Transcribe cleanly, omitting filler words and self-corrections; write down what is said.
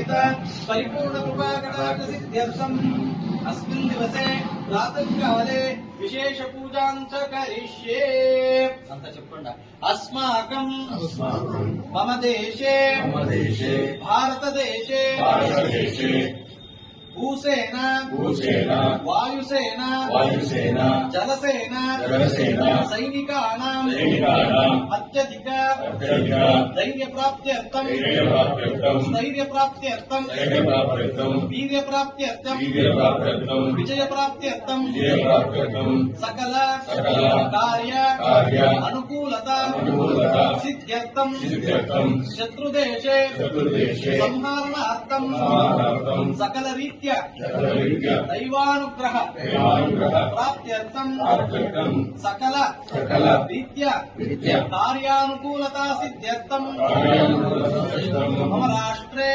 समेत परिपूर्ण कृपाकटाक्ष सिद्ध्यर्थम् अस्मिन् दिवसे प्रातःकाले विशेष पूजां च करिष्ये अंत चेप्पंడి अस्माकं मम देशे भारतदेशे भूसेना वायुसेना जलसेना सैनिकानां अत्यधिक धैर्यप्राप्त्यर्थं स्थैर्यप्राप्त्यर्थं वीर्यप्राप्त्यर्थं विजयप्राप्त्यर्थं सकल कार्य अनुकूलता सिद्ध्यर्थं शत्रुदेशे संहारणार्थं सकल रीत्या दैवानुग्रह प्राप्त्यर्थं सकल रीत्या कार्यानुकूलता सिद्ध्यर्थं मम राष्ट्रे